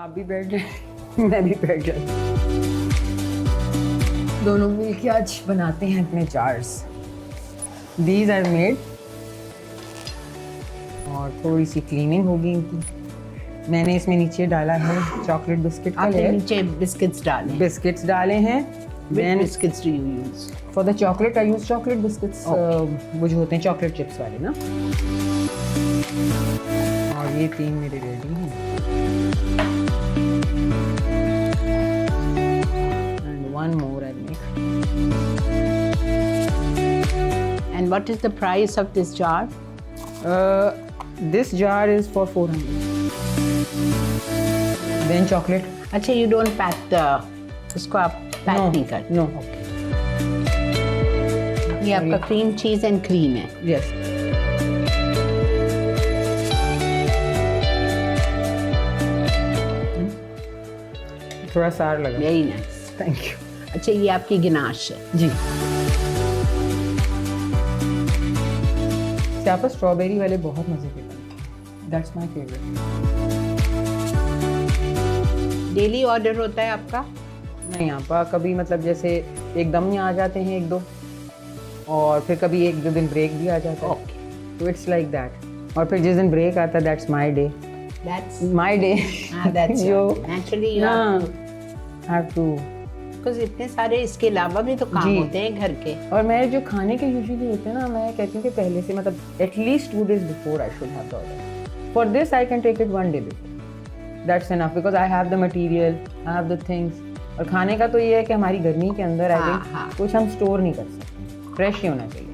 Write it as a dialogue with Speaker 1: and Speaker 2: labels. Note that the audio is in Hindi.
Speaker 1: आप भी बैठ रहे मैं भी बैठ जाती दोनों मिलके आज बनाते हैं अपने जार्स। दीज आर मेड और थोड़ी सी क्लीनिंग होगी इनकी। मैंने इसमें नीचे डाला है चॉकलेट बिस्किट का
Speaker 2: आपने
Speaker 1: लेयर।
Speaker 2: नीचे बिस्किट्स डाले
Speaker 1: हैं।
Speaker 2: Which biscuits do you use?
Speaker 1: For the chocolate I use chocolate biscuits, वो जो होते हैं चॉकलेट चिप्स वाले ना। और ये 3 मेरे रेडी हैं। And one more I make.
Speaker 2: And what is the price of this jar?
Speaker 1: This jar is for 400. Then chocolate.
Speaker 2: अच्छा, you don't pack the इसको आप पैक नहीं करते?
Speaker 1: No.
Speaker 2: ये आपका क्रीम चीज एंड क्रीम है।
Speaker 1: Yes. थोड़ा सार लगा।
Speaker 2: Very nice,
Speaker 1: thank you.
Speaker 2: अच्छा, ये आपकी गिनाश है
Speaker 1: जी। यहाँ पर स्ट्रॉबेरी वाले बहुत मजे के बनते हैं। That's my favourite.
Speaker 2: Daily order होता है आपका?
Speaker 1: नहीं, यहाँ पर कभी मतलब जैसे एकदम ही आ जाते हैं 1-2, और फिर कभी 1-2 दिन ब्रेक भी आ जाता है। तो इट्स लाइक दैट। और फिर जिस दिन ब्रेक आता है that's my day.
Speaker 2: That's
Speaker 1: my day.
Speaker 2: that's
Speaker 1: जो
Speaker 2: naturally you
Speaker 1: हाँ,
Speaker 2: have
Speaker 1: have to।
Speaker 2: because इतने सारे इसके अलावा भी तो काम
Speaker 1: जी।
Speaker 2: होते हैं घर के।
Speaker 1: और मैं जो खाने के यूजुअली होते हैं ना, मैं कहती हूँ कि पहले से मतलब at least 2 days before I should have the order. For this I can take it 1 day before. That's enough because I have the material, I have the things. और खाने का तो ये है कि हमारी गर्मी के अंदर आई
Speaker 2: हाँ,
Speaker 1: थिंक
Speaker 2: हाँ।
Speaker 1: कुछ हम स्टोर नहीं कर सकते, फ्रेश ही होना चाहिए।